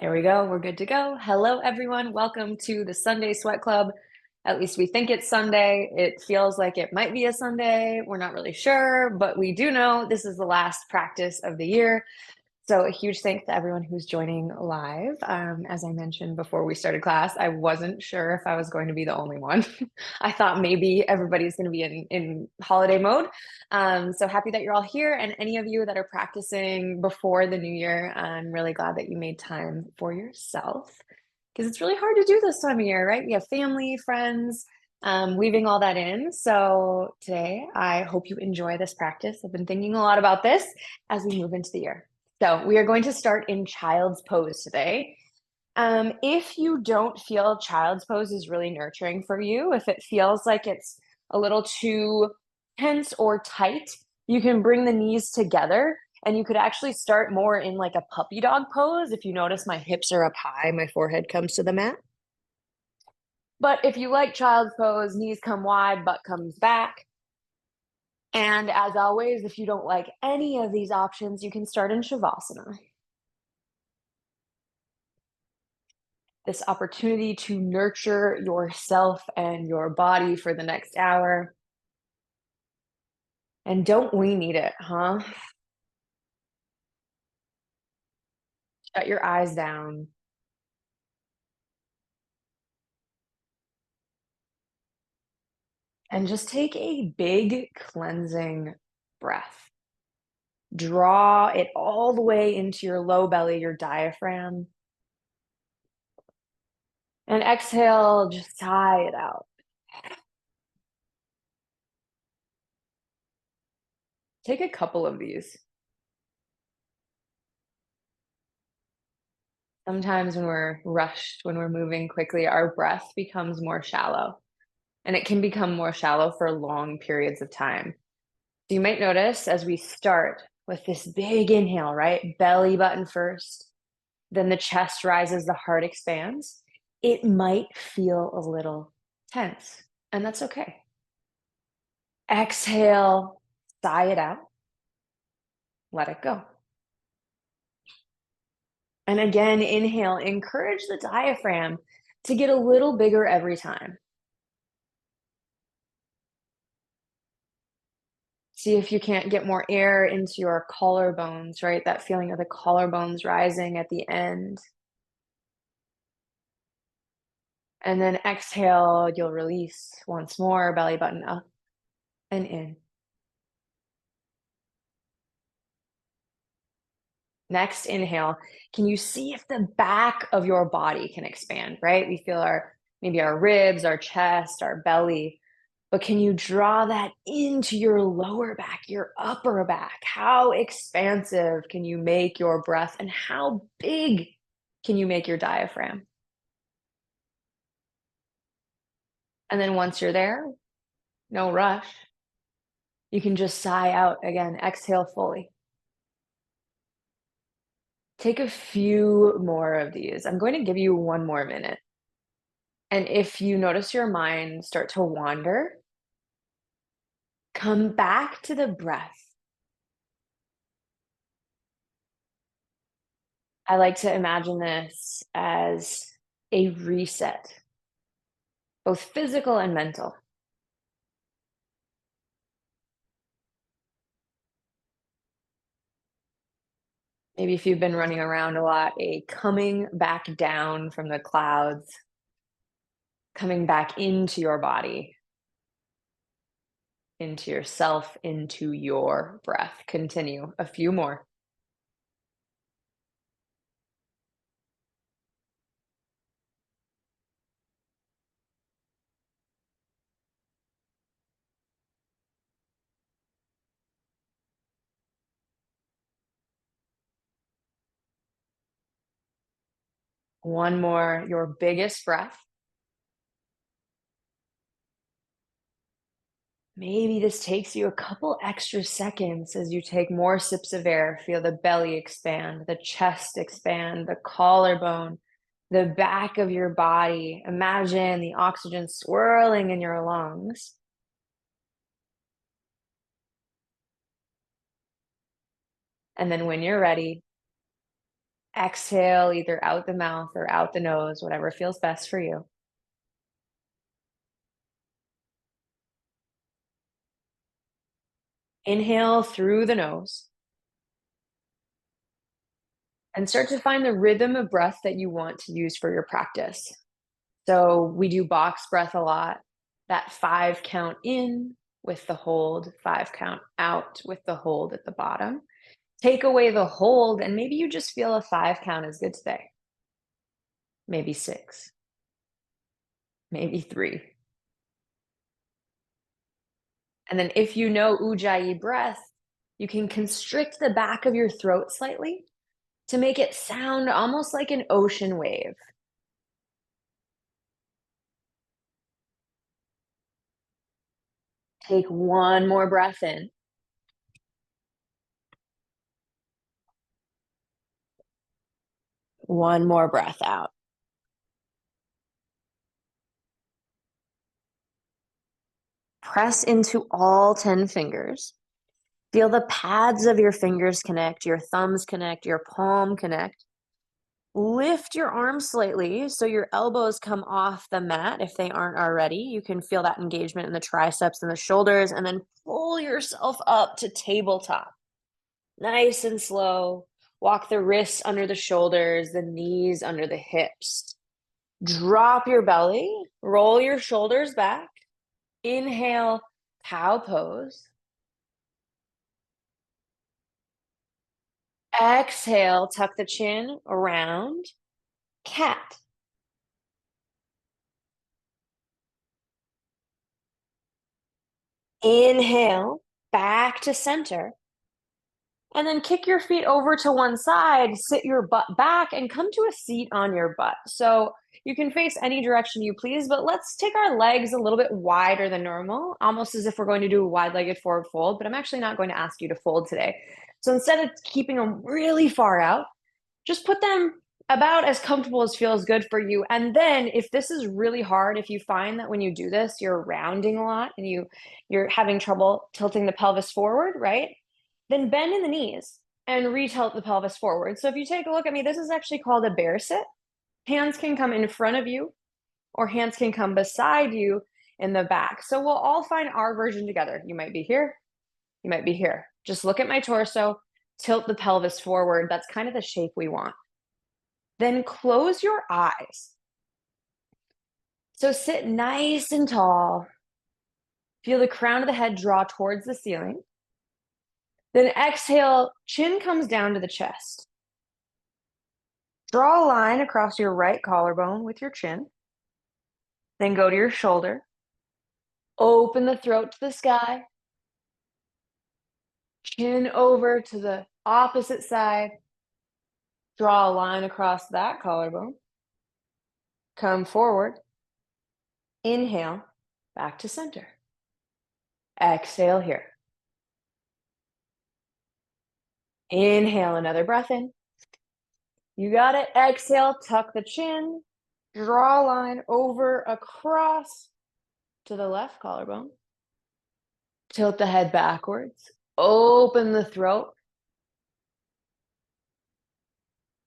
There we go. We're good to go. Hello, everyone. Welcome to the Sunday Sweat Club. At least we think it's Sunday. It feels like it might be a Sunday. We're not really sure, but we do know this is the last practice of the year. So a huge thanks to everyone who's joining live. As I mentioned before we started class, I wasn't sure if I was going to be the only one. I thought maybe everybody's going to be in holiday mode. So happy that you're all here, and any of you that are practicing before the new year, I'm really glad that you made time for yourself because it's really hard to do this time of year, right? We have family, friends, weaving all that in. So today, I hope you enjoy this practice. I've been thinking a lot about this as we move into the year. So we are going to start in child's pose today. If you don't feel child's pose is really nurturing for you, if it feels like it's a little too tense or tight, you can bring the knees together and you could actually start more in like a puppy dog pose. If you notice, my hips are up high, my forehead comes to the mat. But if you like child's pose, knees come wide, butt comes back. And as always, if you don't like any of these options, you can start in Shavasana. This opportunity to nurture yourself and your body for the next hour. And don't we need it, huh? Shut your eyes down and just take a big cleansing breath. Draw it all the way into your low belly, your diaphragm. And exhale, just sigh it out. Take a couple of these. Sometimes when we're rushed, when we're moving quickly, our breath becomes more shallow, and it can become more shallow for long periods of time. So you might notice as we start with this big inhale, right? Belly button first, then the chest rises, the heart expands. It might feel a little tense, and that's okay. Exhale, sigh it out, let it go. And again, inhale, encourage the diaphragm to get a little bigger every time. See if you can't get more air into your collarbones, right? That feeling of the collarbones rising at the end. And then exhale, you'll release once more, belly button up and in. Next inhale, can you see if the back of your body can expand, right? We feel maybe our ribs, our chest, our belly, but can you draw that into your lower back, your upper back? How expansive can you make your breath, and how big can you make your diaphragm? And then once you're there, no rush. You can just sigh out again, exhale fully. Take a few more of these. I'm going to give you one more minute. And if you notice your mind start to wander, come back to the breath. I like to imagine this as a reset, both physical and mental. Maybe if you've been running around a lot, a coming back down from the clouds, coming back into your body, into yourself, into your breath. Continue. A few more. One more. Your biggest breath. Maybe this takes you a couple extra seconds as you take more sips of air. Feel the belly expand, the chest expand, the collarbone, the back of your body. Imagine the oxygen swirling in your lungs. And then when you're ready, Exhale either out the mouth or out the nose, whatever feels best for you. Inhale through the nose and start to find the rhythm of breath that you want to use for your practice. So we do box breath a lot. That 5 count in with the hold, 5 count out with the hold at the bottom. Take away the hold, and maybe you just feel a 5 count is good today. Maybe six, maybe three. And then if you know Ujjayi breath, you can constrict the back of your throat slightly to make it sound almost like an ocean wave. Take one more breath in. One more breath out. Press into all 10 fingers. Feel the pads of your fingers connect, your thumbs connect, your palm connect. Lift your arms slightly so your elbows come off the mat if they aren't already. You can feel that engagement in the triceps and the shoulders, and then pull yourself up to tabletop. Nice and slow. Walk the wrists under the shoulders, the knees under the hips. Drop your belly, roll your shoulders back. Inhale, cow pose. Exhale, tuck the chin around, cat. Inhale, back to center. And then kick your feet over to one side, sit your butt back, and come to a seat on your butt. So you can face any direction you please, but let's take our legs a little bit wider than normal, almost as if we're going to do a wide-legged forward fold, but I'm actually not going to ask you to fold today. So instead of keeping them really far out, just put them about as comfortable as feels good for you. And then if this is really hard, if you find that when you do this, you're rounding a lot and you're having trouble tilting the pelvis forward, right? Then bend in the knees and retilt the pelvis forward. So if you take a look at me, this is actually called a bear sit. Hands can come in front of you or hands can come beside you in the back. So we'll all find our version together. You might be here, you might be here. Just look at my torso, tilt the pelvis forward. That's kind of the shape we want. Then close your eyes. So sit nice and tall. Feel the crown of the head draw towards the ceiling. Then exhale, chin comes down to the chest. Draw a line across your right collarbone with your chin. Then go to your shoulder. Open the throat to the sky. Chin over to the opposite side. Draw a line across that collarbone. Come forward. Inhale, back to center. Exhale here. Inhale, another breath in. You got it. Exhale, tuck the chin. Draw a line over across to the left collarbone. Tilt the head backwards. Open the throat.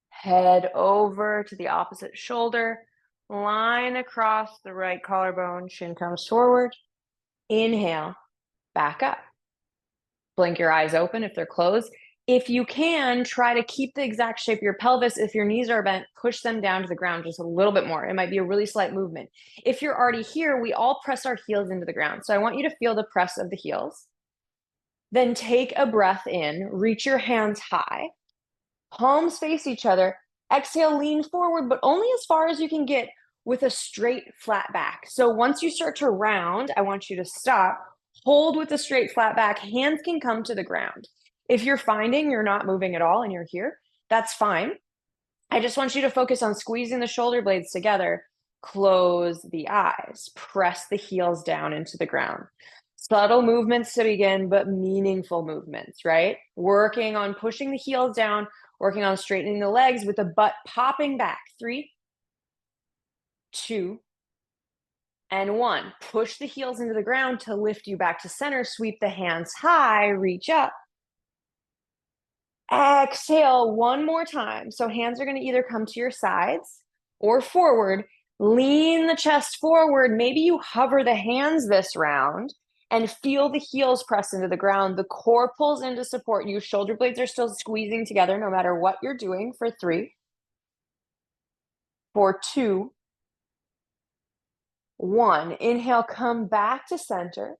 Head over to the opposite shoulder. Line across the right collarbone. Chin comes forward. Inhale, back up. Blink your eyes open if they're closed. If you can, try to keep the exact shape of your pelvis. If your knees are bent, push them down to the ground just a little bit more. It might be a really slight movement. If you're already here, we all press our heels into the ground. So I want you to feel the press of the heels. Then take a breath in, reach your hands high, palms face each other. Exhale, lean forward, but only as far as you can get with a straight, flat back. So once you start to round, I want you to stop, hold with a straight, flat back. Hands can come to the ground. If you're finding you're not moving at all and you're here, that's fine. I just want you to focus on squeezing the shoulder blades together. Close the eyes, press the heels down into the ground. Subtle movements to begin, but meaningful movements, right? Working on pushing the heels down, working on straightening the legs with the butt popping back. 3, 2, and 1. Push the heels into the ground to lift you back to center. Sweep the hands high, reach up. Exhale one more time. So hands are going to either come to your sides or forward. Lean the chest forward. Maybe you hover the hands this round and feel the heels press into the ground. The core pulls into support you. Shoulder blades are still squeezing together no matter what you're doing for 3, for 2, 1. Inhale, come back to center.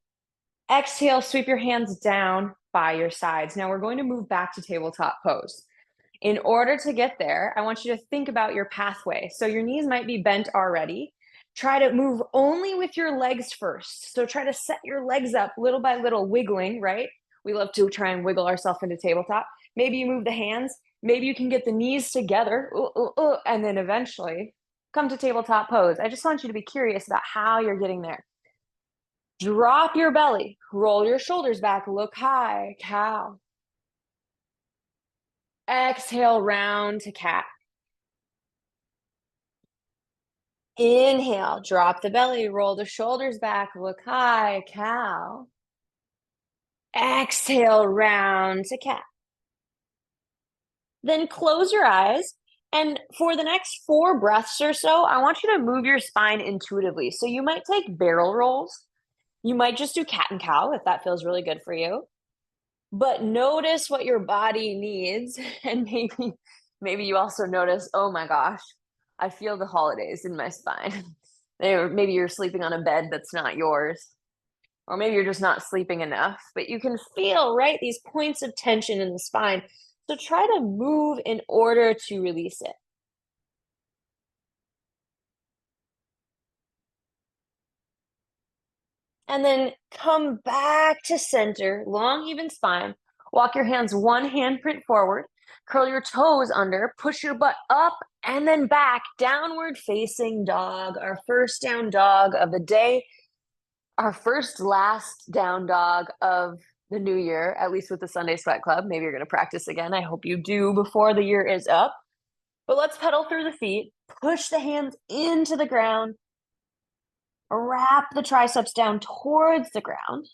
Exhale, sweep your hands down by your sides. Now we're going to move back to tabletop pose. In order to get there, I want you to think about your pathway. So your knees might be bent already. Try to move only with your legs first. So try to set your legs up little by little, wiggling, right? We love to try and wiggle ourselves into tabletop. Maybe you move the hands. Maybe you can get the knees together, and then eventually come to tabletop pose. I just want you to be curious about how you're getting there. Drop your belly, roll your shoulders back, look high, cow. Exhale, round to cat. Inhale, drop the belly, roll the shoulders back, look high, cow. Exhale, round to cat. Then close your eyes. And for the next 4 breaths or so, I want you to move your spine intuitively. So you might take barrel rolls. You might just do cat and cow if that feels really good for you. But notice what your body needs. And maybe you also notice, oh my gosh, I feel the holidays in my spine. Maybe you're sleeping on a bed that's not yours. Or maybe you're just not sleeping enough. But you can feel, right, these points of tension in the spine. So try to move in order to release it. And then come back to center, long, even spine. Walk your hands one handprint forward. Curl your toes under, push your butt up and then back, downward facing dog, our first down dog of the day, our first last down dog of the new year, at least with the Sunday Sweat Club. Maybe you're going to practice again. I hope you do before the year is up. But let's pedal through the feet, push the hands into the ground, wrap the triceps down towards the ground.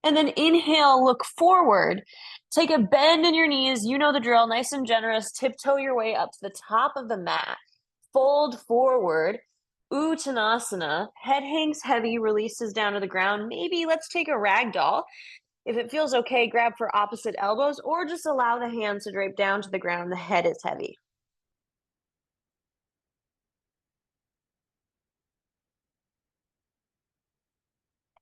And then inhale, look forward. Take a bend in your knees. You know the drill, nice and generous. Tiptoe your way up to the top of the mat. Fold forward. Uttanasana. Head hangs heavy, releases down to the ground. Maybe let's take a ragdoll. If it feels okay, grab for opposite elbows or just allow the hands to drape down to the ground. The head is heavy.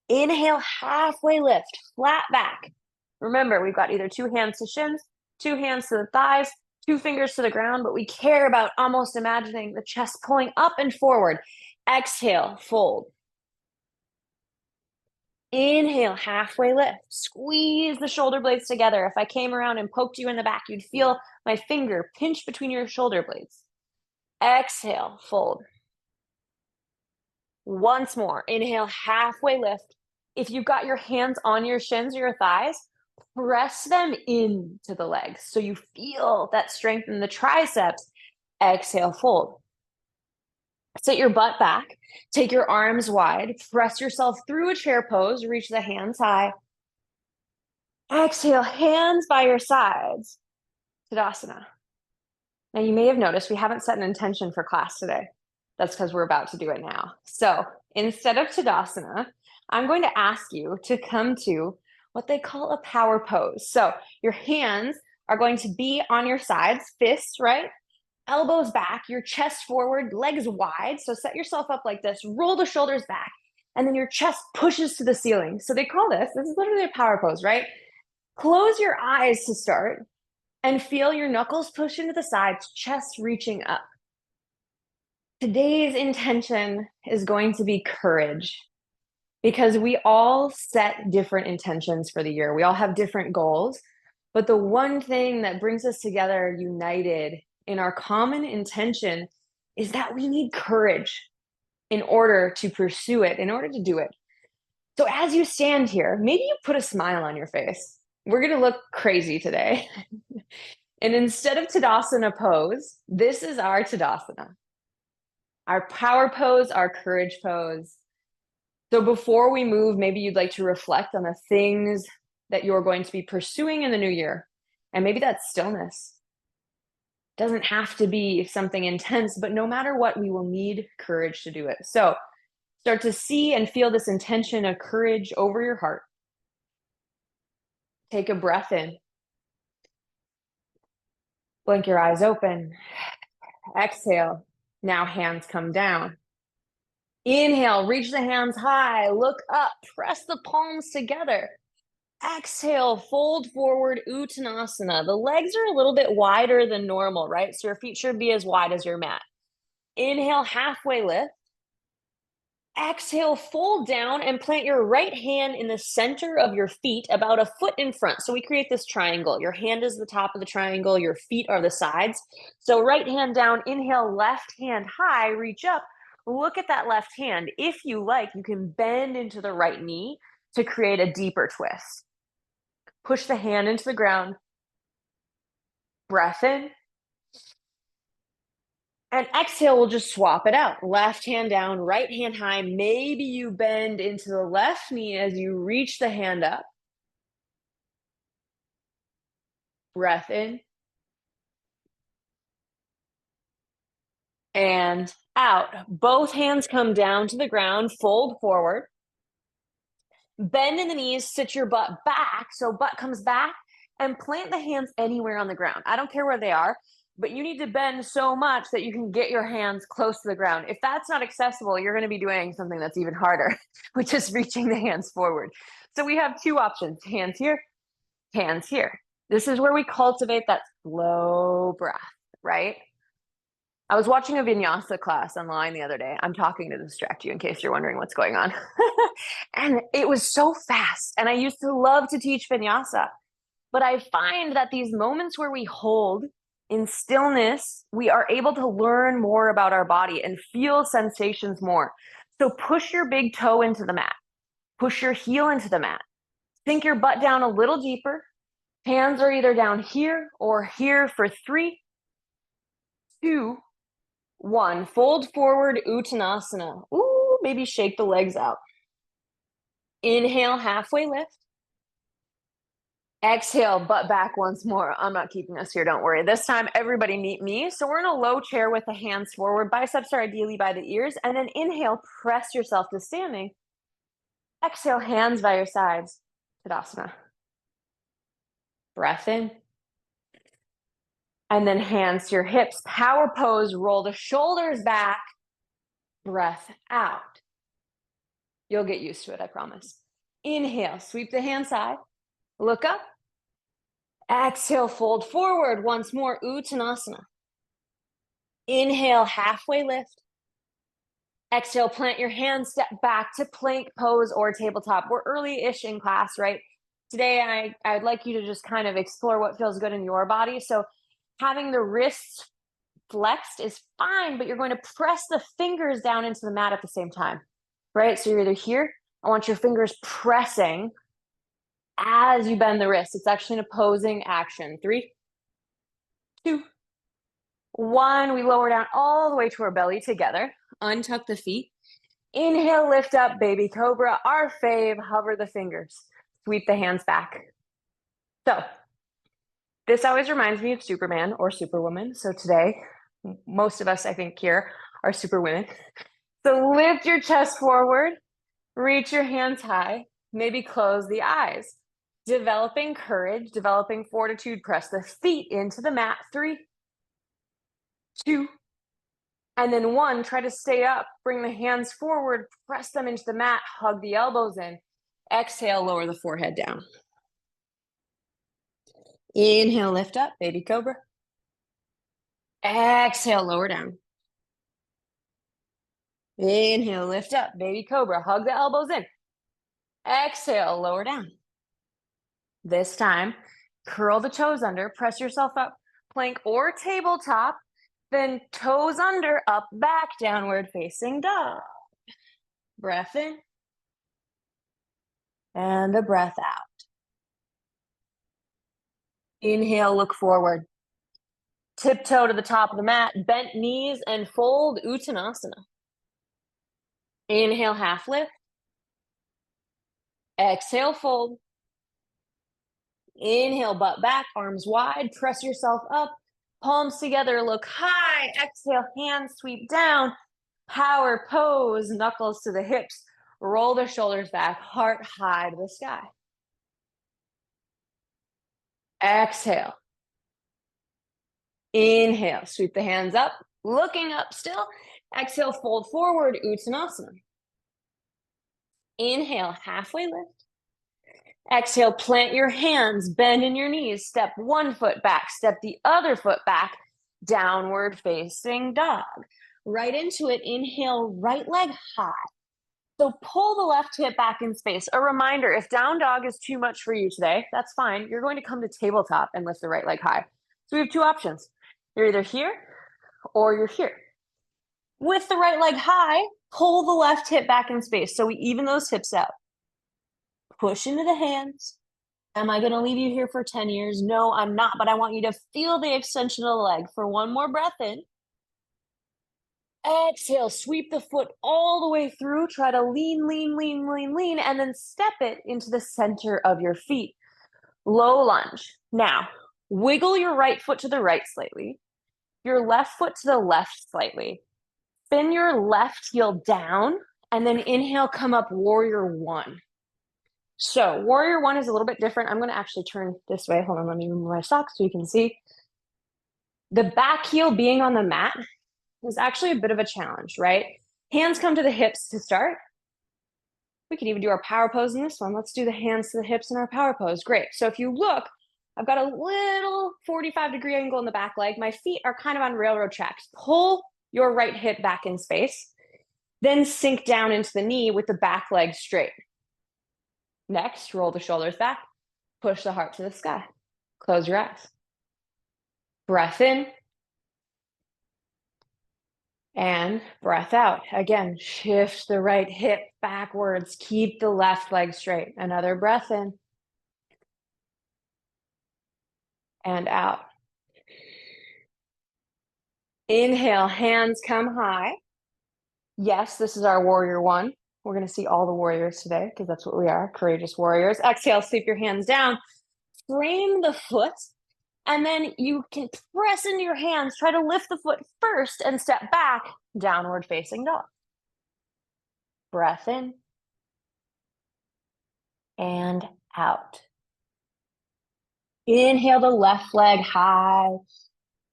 Inhale, halfway lift, flat back. Remember, we've got either 2 hands to shins, 2 hands to the thighs, 2 fingers to the ground, but we care about almost imagining the chest pulling up and forward. Exhale, fold. Inhale, halfway lift. Squeeze the shoulder blades together. If I came around and poked you in the back, you'd feel my finger pinch between your shoulder blades. Exhale, fold. Once more, inhale, halfway lift. If you've got your hands on your shins or your thighs, press them into the legs so you feel that strength in the triceps. Exhale, fold. Sit your butt back, take your arms wide, press yourself through a chair pose, reach the hands high. Exhale, hands by your sides, Tadasana. Now you may have noticed we haven't set an intention for class today. That's because we're about to do it now. So instead of Tadasana, I'm going to ask you to come to what they call a power pose. So your hands are going to be on your sides, fists, right? Elbows back, your chest forward, legs wide. So set yourself up like this, roll the shoulders back, and then your chest pushes to the ceiling. So they call this is literally a power pose, right? Close your eyes to start and feel your knuckles push into the sides, chest reaching up. Today's intention is going to be courage because we all set different intentions for the year. We all have different goals, but the one thing that brings us together united in our common intention is that we need courage in order to pursue it, in order to do it. So as you stand here, maybe you put a smile on your face. We're going to look crazy today. And instead of Tadasana pose, this is our Tadasana. Our power pose, our courage pose. So before we move, maybe you'd like to reflect on the things that you're going to be pursuing in the new year. And maybe that's stillness. Doesn't have to be something intense, but no matter what, we will need courage to do it. So start to see and feel this intention of courage over your heart. Take a breath in. Blink your eyes open. Exhale. Now hands come down. Inhale, reach the hands high, look up, press the palms together. Exhale, fold forward, Uttanasana. The legs are a little bit wider than normal, right? So your feet should be as wide as your mat. Inhale, halfway lift. Exhale, fold down and plant your right hand in the center of your feet, about a foot in front. So we create this triangle. Your hand is the top of the triangle, your feet are the sides. So right hand down, inhale, left hand high, reach up. Look at that left hand. If you like, you can bend into the right knee to create a deeper twist. Push the hand into the ground. Breath in. And exhale, we'll just swap it out. Left hand down, right hand high. Maybe you bend into the left knee as you reach the hand up. Breath in. And out. Both hands come down to the ground, fold forward. Bend in the knees, sit your butt back. So butt comes back, and plant the hands anywhere on the ground. I don't care where they are, but you need to bend so much that you can get your hands close to the ground. If that's not accessible, you're going to be doing something that's even harder, which is reaching the hands forward. So we have two options, hands here, hands here. This is where we cultivate that slow breath, right? I was watching a vinyasa class online the other day. I'm talking to distract you in case you're wondering what's going on. And it was so fast. And I used to love to teach vinyasa. But I find that these moments where we hold in stillness, we are able to learn more about our body and feel sensations more. So push your big toe into the mat. Push your heel into the mat. Sink your butt down a little deeper. Hands are either down here or here for 3, 2, 1. Fold forward, Uttanasana. Ooh, maybe shake the legs out. Inhale, halfway lift. Exhale, butt back once more. I'm not keeping us here, don't worry. This time, everybody meet me. So we're in a low chair with the hands forward. Biceps are ideally by the ears. And then inhale, press yourself to standing. Exhale, hands by your sides. Tadasana. Breath in. And then hands to your hips. Power pose, roll the shoulders back. Breath out. You'll get used to it, I promise. Inhale, sweep the hands high. Look up. Exhale, fold forward once more, Uttanasana. Inhale, halfway lift. Exhale, plant your hands, step back to plank pose or tabletop. We're early-ish in class, right? Today, I'd like you to just kind of explore what feels good in your body. So having the wrists flexed is fine, but you're going to press the fingers down into the mat at the same time, right? So you're either here, I want your fingers pressing as you bend the wrist. It's actually an opposing action. 3, 2, 1. We lower down all the way to our belly together. Untuck the feet. Inhale, lift up, baby cobra. Our fave, hover the fingers. Sweep the hands back. So this always reminds me of Superman or Superwoman. So today, most of us, I think, here are Superwomen. So lift your chest forward. Reach your hands high. Maybe close the eyes. Developing courage, developing fortitude. Press the feet into the mat. 3, 2, and then 1. Try to stay up. Bring the hands forward. Press them into the mat. Hug the elbows in. Exhale, lower the forehead down. Inhale, lift up, baby cobra. Exhale, lower down. Inhale, lift up, baby cobra. Hug the elbows in. Exhale, lower down. This time, curl the toes under, press yourself up, plank or tabletop, then toes under, up, back, downward facing dog. Breath in. And a breath out. Inhale, look forward. Tiptoe to the top of the mat, bent knees and fold, Uttanasana. Inhale, half lift. Exhale, fold. Inhale, butt back, arms wide, press yourself up, palms together, look high. Exhale, hands sweep down, power pose, knuckles to the hips, roll the shoulders back, heart high to the sky. Exhale. Inhale, sweep the hands up, looking up still. Exhale, fold forward, Uttanasana. Inhale, halfway lift. Exhale, plant your hands, bend in your knees, step one foot back, step the other foot back, downward facing dog. Right into it, inhale, right leg high. So pull the left hip back in space. A reminder, if down dog is too much for you today, that's fine. You're going to come to tabletop and lift the right leg high. So we have two options. You're either here or you're here. With the right leg high, pull the left hip back in space. So we even those hips out. Push into the hands. Am I going to leave you here for 10 years? No, I'm not, but I want you to feel the extension of the leg for one more breath in. Exhale, sweep the foot all the way through. Try to lean, lean, lean, lean, lean, and then step it into the center of your feet. Low lunge. Now, wiggle your right foot to the right slightly, your left foot to the left slightly. Spin your left heel down, and then inhale, come up, warrior one. So warrior one is a little bit different. I'm going to actually turn this way. Hold on, let me remove my socks so you can see. The back heel being on the mat is actually a bit of a challenge, right? Hands come to the hips to start. We can even do our power pose in this one. Let's do the hands to the hips in our power pose. Great. So if you look, I've got a little 45-degree angle in the back leg. My feet are kind of on railroad tracks. Pull your right hip back in space, then sink down into the knee with the back leg straight. Next, roll the shoulders back, push the heart to the sky. Close your eyes. Breath in. And breath out. Again, shift the right hip backwards. Keep the left leg straight. Another breath in. And out. Inhale, hands come high. Yes, this is our warrior one. We're going to see all the warriors today because that's what we are, courageous warriors. Exhale, sweep your hands down. Frame the foot. And then you can press into your hands, try to lift the foot first and step back, downward facing dog. Breath in and out. Inhale the left leg high.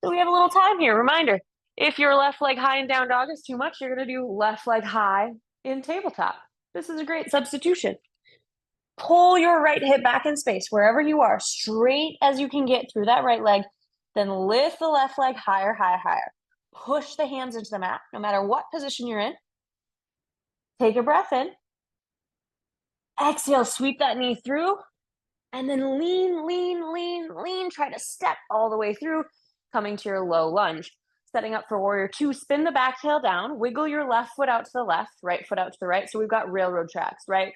So we have a little time here. Reminder, if your left leg high in down dog is too much, you're going to do left leg high in tabletop. This is a great substitution. Pull your right hip back in space, wherever you are, straight as you can get through that right leg. Then lift the left leg higher, higher, higher. Push the hands into the mat, no matter what position you're in. Take a breath in. Exhale, sweep that knee through. And then lean, lean, lean, lean. Try to step all the way through, coming to your low lunge. Setting up for warrior two, spin the back heel down. Wiggle your left foot out to the left, right foot out to the right. So we've got railroad tracks, right?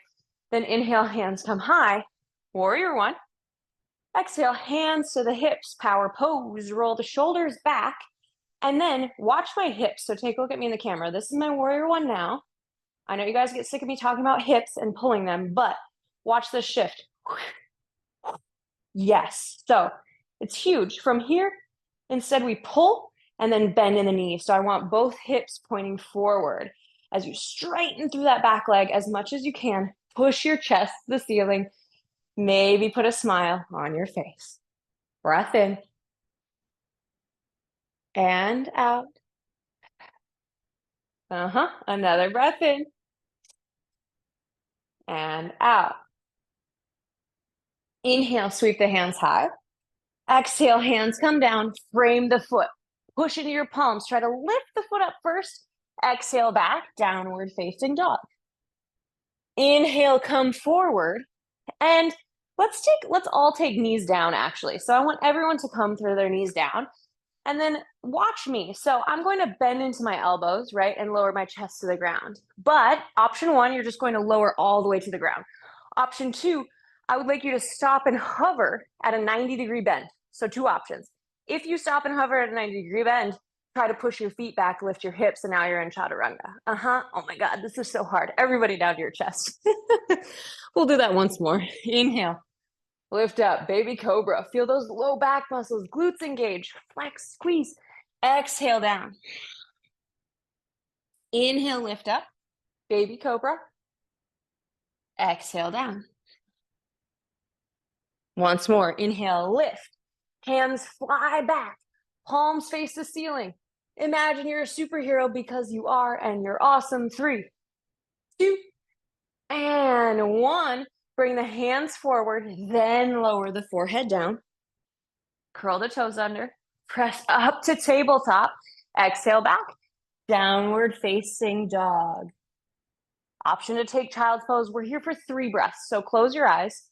Then inhale, hands come high. Warrior one. Exhale, hands to the hips, power pose. Roll the shoulders back. And then watch my hips. So take a look at me in the camera. This is my warrior one now. I know you guys get sick of me talking about hips and pulling them, but watch this shift. Yes. So it's huge. From here, instead we pull and then bend in the knee. So I want both hips pointing forward. As you straighten through that back leg as much as you can, push your chest to the ceiling. Maybe put a smile on your face. Breath in. And out. Another breath in. And out. Inhale, sweep the hands high. Exhale, hands come down. Frame the foot. Push into your palms. Try to lift the foot up first. Exhale back, downward facing dog. Inhale, come forward. And let's all take knees down actually. So I want everyone to come through their knees down. And then watch me. So I'm going to bend into my elbows, right? And lower my chest to the ground. But option one, you're just going to lower all the way to the ground. Option two, I would like you to stop and hover at a 90-degree bend. So two options. If you stop and hover at a 90-degree bend, try to push your feet back, lift your hips, and now you're in chaturanga. Oh my God, this is so hard. Everybody down to your chest. We'll do that once more. Inhale. Lift up, baby cobra. Feel those low back muscles, glutes engage, flex, squeeze. Exhale down. Inhale, lift up, baby cobra. Exhale down. Once more, inhale, lift. Hands fly back, palms face the ceiling. Imagine you're a superhero because you are, and you're awesome. 3, 2, and 1. Bring the hands forward, then lower the forehead down. Curl the toes under, press up to tabletop. Exhale back, downward facing dog. Option to take child's pose. We're here for 3 breaths, so close your eyes.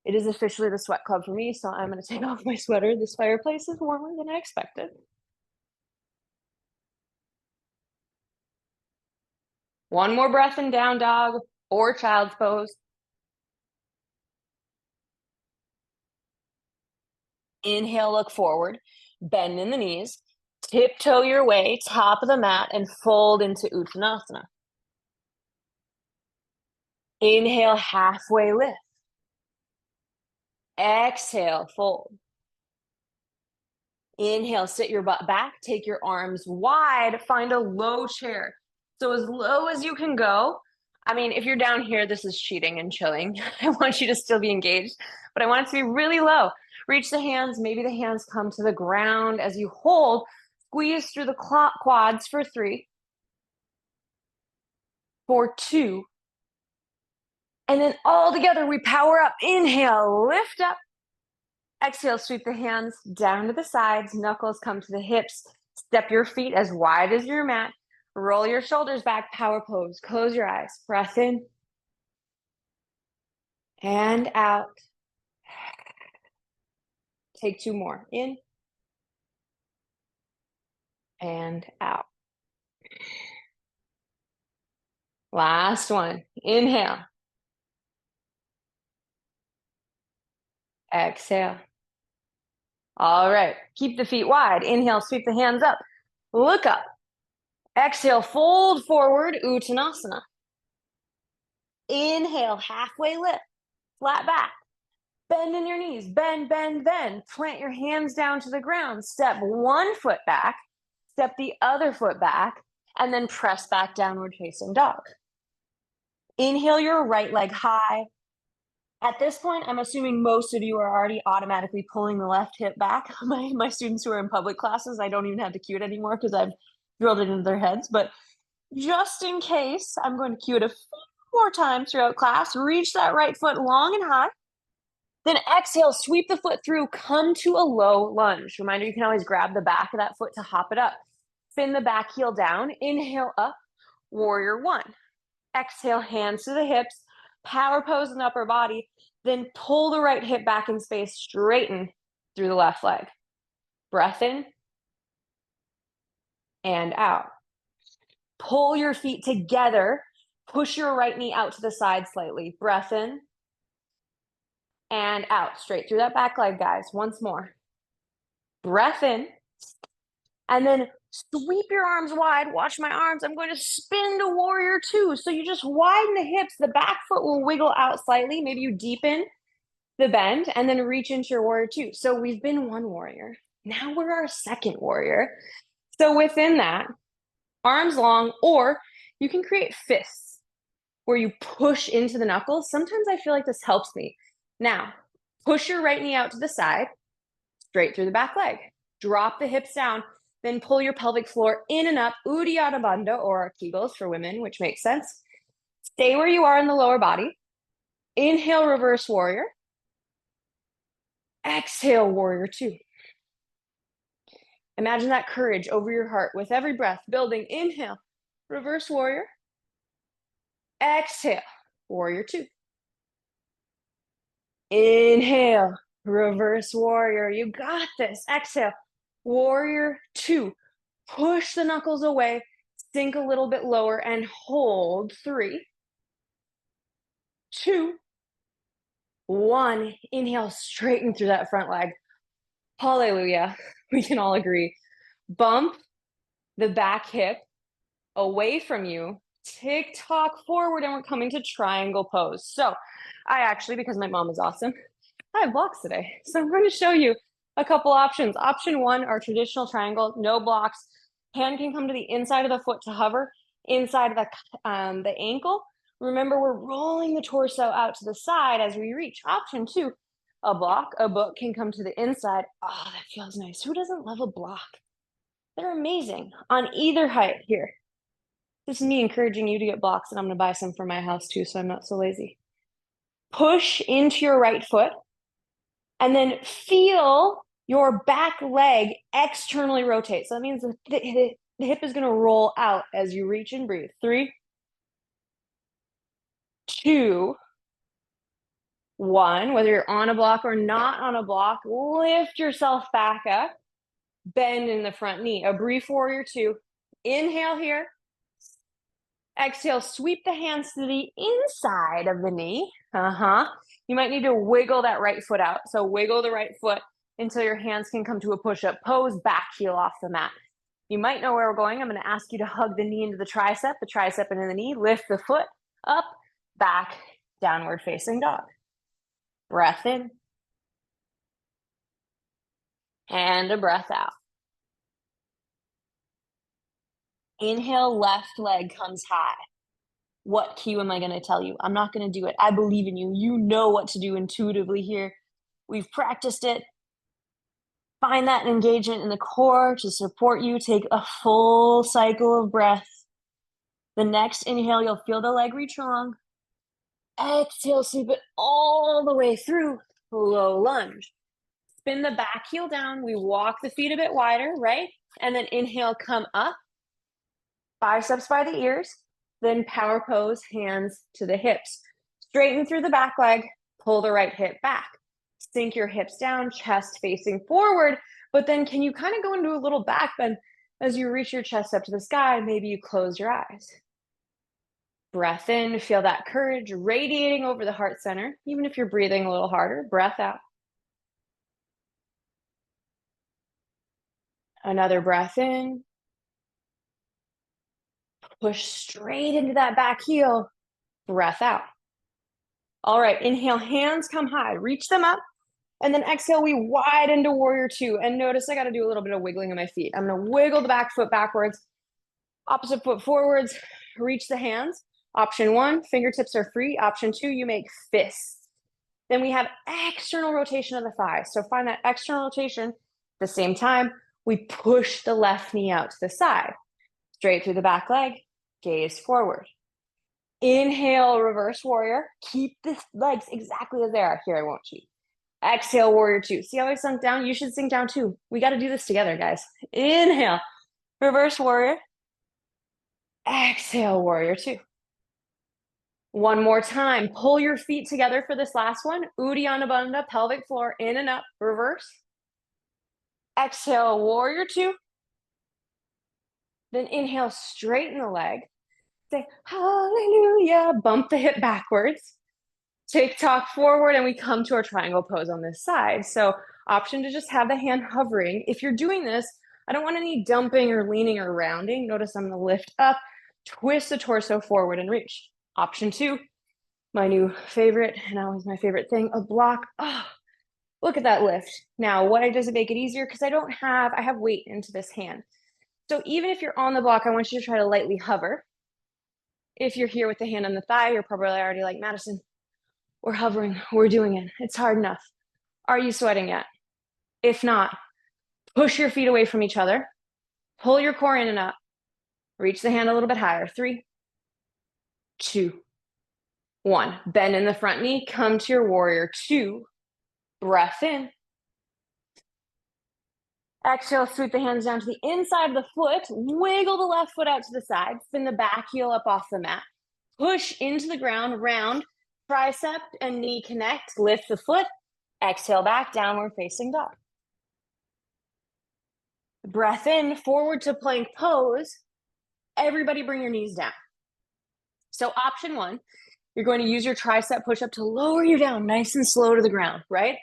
It is officially the sweat club for me, so I'm going to take off my sweater. This fireplace is warmer than I expected. One more breath in down dog or child's pose. Inhale, look forward, bend in the knees, tiptoe your way, top of the mat, and fold into Uttanasana. Inhale, halfway lift. Exhale, fold. Inhale, sit your butt back, take your arms wide, find a low chair. So as low as you can go. I mean, if you're down here, this is cheating and chilling. I want you to still be engaged, but I want it to be really low. Reach the hands, maybe the hands come to the ground as you hold. Squeeze through the quads for 3, for 2, and then all together we power up. Inhale, lift up. Exhale, sweep the hands down to the sides, knuckles come to the hips. Step your feet as wide as your mat. Roll your shoulders back, power pose. Close your eyes. Breath in and out. Take 2 more. In and out. Last one. Inhale. Exhale. All right. Keep the feet wide. Inhale, sweep the hands up. Look up. Exhale, fold forward, Uttanasana. Inhale, halfway lift, flat back. Bend in your knees, bend, bend, bend. Plant your hands down to the ground. Step 1 foot back, step the other foot back, and then press back, downward facing dog. Inhale your right leg high. At this point, I'm assuming most of you are already automatically pulling the left hip back. My students who are in public classes, I don't even have to cue it anymore because I've drilled it into their heads. But just in case, I'm going to cue it a few more times throughout class. Reach that right foot long and high. Then exhale, sweep the foot through, come to a low lunge. Reminder, you can always grab the back of that foot to hop it up. Fin the back heel down, inhale up, warrior 1. Exhale, hands to the hips, power pose in the upper body, then pull the right hip back in space, straighten through the left leg. Breath in and out. Pull your feet together, push your right knee out to the side slightly. Breath in and out, straight through that back leg, guys. Once more. Breath in, and then sweep your arms wide. Watch my arms. I'm going to spin to warrior 2. So you just widen the hips. The back foot will wiggle out slightly. Maybe you deepen the bend and then reach into your warrior 2. So we've been 1 warrior. Now we're our 2nd warrior. So within that, arms long, or you can create fists where you push into the knuckles. Sometimes I feel like this helps me. Now, push your right knee out to the side, straight through the back leg. Drop the hips down, then pull your pelvic floor in and up, Uddiyana Bandha, or Kegels for women, which makes sense. Stay where you are in the lower body. Inhale, reverse warrior. Exhale, warrior 2. Imagine that courage over your heart with every breath, building. Inhale, reverse warrior. Exhale, warrior 2. Inhale, reverse warrior. You got this. Exhale, warrior 2. Push the knuckles away, sink a little bit lower, and hold. 3, 2, 1. Inhale, straighten through that front leg. Hallelujah. We can all agree. Bump the back hip away from you. Tick-tock forward, and we're coming to triangle pose. So I actually, because my mom is awesome, I have blocks today. So I'm going to show you a couple options. Option one, our traditional triangle, no blocks. Hand can come to the inside of the foot to hover, inside of the ankle. Remember, we're rolling the torso out to the side as we reach. Option two, a block. A book can come to the inside. Oh, that feels nice. Who doesn't love a block? They're amazing on either height here. This is me encouraging you to get blocks, and I'm going to buy some for my house too, so I'm not so lazy. Push into your right foot, and then feel your back leg externally rotate. So that means the hip is going to roll out as you reach and breathe. 3, 2, 1. Whether you're on a block or not on a block, lift yourself back up. Bend in the front knee. A brief warrior two. Inhale here. Exhale, sweep the hands to the inside of the knee. You might need to wiggle that right foot out. So wiggle the right foot until your hands can come to a push-up pose, back heel off the mat. You might know where we're going. I'm going to ask you to hug the knee into the tricep into the knee, lift the foot up, back, downward facing dog. Breath in. And a breath out. Inhale, left leg comes high. What cue am I going to tell you? I'm not going to do it. I believe in you. You know what to do intuitively here. We've practiced it. Find that engagement in the core to support you. Take a full cycle of breath. The next inhale, you'll feel the leg reach long. Exhale, sweep it all the way through. Low lunge. Spin the back heel down. We walk the feet a bit wider, right? And then inhale, come up. Biceps by the ears. Then power pose, hands to the hips. Straighten through the back leg, pull the right hip back. Sink your hips down, chest facing forward, but then can you kind of go into a little back bend as you reach your chest up to the sky? Maybe you close your eyes. Breath in, feel that courage radiating over the heart center, even if you're breathing a little harder. Breath out. Another breath in. Push straight into that back heel. Breath out. All right, inhale, hands come high, reach them up. And then exhale, we widen to warrior two. And notice I got to do a little bit of wiggling of my feet. I'm going to wiggle the back foot backwards, opposite foot forwards, reach the hands. Option one, fingertips are free. Option two, you make fists. Then we have external rotation of the thighs. So find that external rotation. At the same time, we push the left knee out to the side. Straight through the back leg, gaze forward. Inhale, reverse warrior. Keep the legs exactly as they are. Here, I won't cheat. Exhale, warrior two. See how I sunk down? You should sink down too. We got to do this together, guys. Inhale, reverse warrior. Exhale, warrior two. One more time. Pull your feet together for this last one. Uddiyana Bandha, pelvic floor, in and up, reverse. Exhale, warrior two. Then inhale, straighten the leg. Say, hallelujah. Bump the hip backwards. TikTok forward, and we come to our triangle pose on this side. So option to just have the hand hovering. If you're doing this, I don't want any dumping or leaning or rounding. Notice I'm going to lift up, twist the torso forward and reach. Option two, my new favorite, and always my favorite thing, a block. Oh, look at that lift. Now, why does it make it easier? Because I have weight into this hand. So even if you're on the block, I want you to try to lightly hover. If you're here with the hand on the thigh, you're probably already like, Madison, we're hovering, we're doing it. It's hard enough. Are you sweating yet? If not, push your feet away from each other. Pull your core in and up. Reach the hand a little bit higher. 3, 2, 1. Bend in the front knee. Come to your warrior two. Breath in. Exhale, sweep the hands down to the inside of the foot. Wiggle the left foot out to the side. Spin the back heel up off the mat. Push into the ground, round. Tricep and knee connect. Lift the foot. Exhale back, downward facing dog. Breath in, forward to plank pose. Everybody bring your knees down. So option one, you're going to use your tricep push-up to lower you down nice and slow to the ground, right?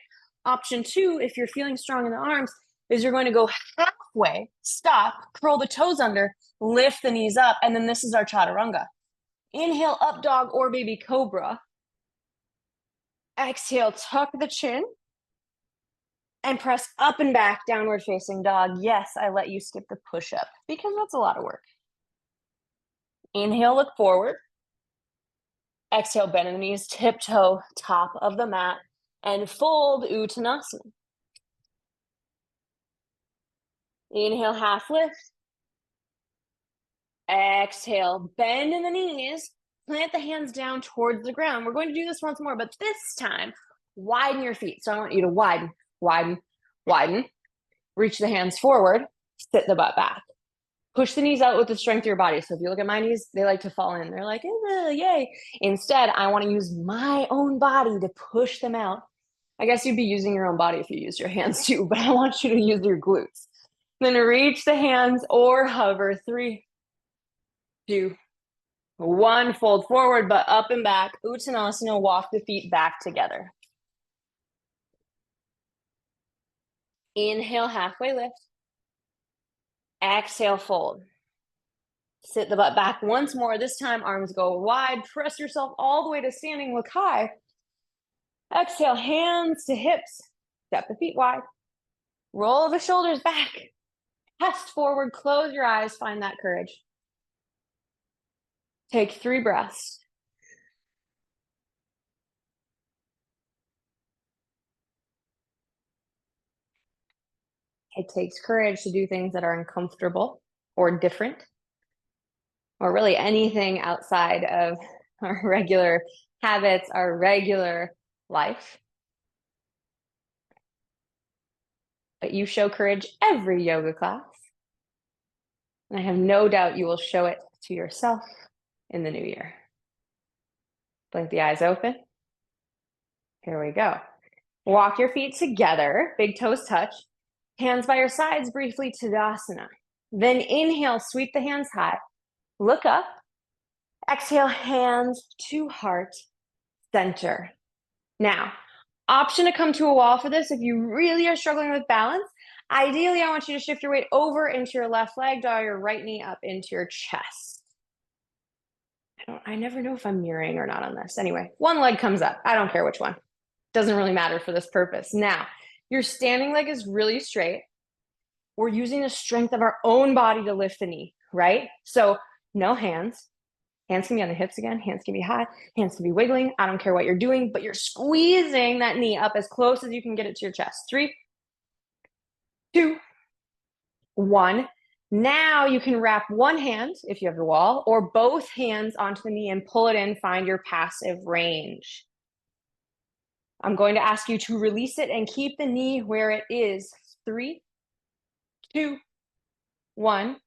Option two, if you're feeling strong in the arms, is you're going to go halfway, stop, curl the toes under, lift the knees up, and then this is our chaturanga. Inhale, up dog or baby cobra. Exhale, tuck the chin, and press up and back, downward facing dog. Yes, I let you skip the push-up because that's a lot of work. Inhale, look forward. Exhale, bend in the knees, tiptoe top of the mat, and fold Uttanasana. Inhale, half lift. Exhale, bend in the knees, plant the hands down towards the ground. We're going to do this once more, but this time, widen your feet. So I want you to widen, widen, widen. Reach the hands forward, sit the butt back. Push the knees out with the strength of your body. So if you look at my knees, they like to fall in. They're like, yay. Instead, I want to use my own body to push them out. I guess you'd be using your own body if you use your hands too, but I want you to use your glutes. Then reach the hands or hover. 3, 2, 1. Fold forward, but up and back. Uttanasana, walk the feet back together. Inhale, halfway lift. Exhale, fold. Sit the butt back once more. This time, arms go wide. Press yourself all the way to standing. Look high. Exhale, hands to hips. Step the feet wide. Roll the shoulders back. Chest forward. Close your eyes. Find that courage. Take 3 breaths. It takes courage to do things that are uncomfortable or different, or really anything outside of our regular habits, our regular life. But you show courage every yoga class. And I have no doubt you will show it to yourself in the new year. Blink the eyes open. Here we go. Walk your feet together, big toes touch. Hands by your sides briefly, Tadasana. Then inhale, sweep the hands high. Look up. Exhale, hands to heart, center. Now, option to come to a wall for this if you really are struggling with balance. Ideally, I want you to shift your weight over into your left leg, draw your right knee up into your chest. I never know if I'm mirroring or not on this. Anyway, one leg comes up. I don't care which one. Doesn't really matter for this purpose. Now, your standing leg is really straight. We're using the strength of our own body to lift the knee, right? So no hands. Hands can be on the hips again. Hands can be high. Hands can be wiggling. I don't care what you're doing, but you're squeezing that knee up as close as you can get it to your chest. 3, 2, 1. Now you can wrap one hand, if you have the wall, or both hands onto the knee and pull it in. Find your passive range. I'm going to ask you to release it and keep the knee where it is. 3, 2, 1.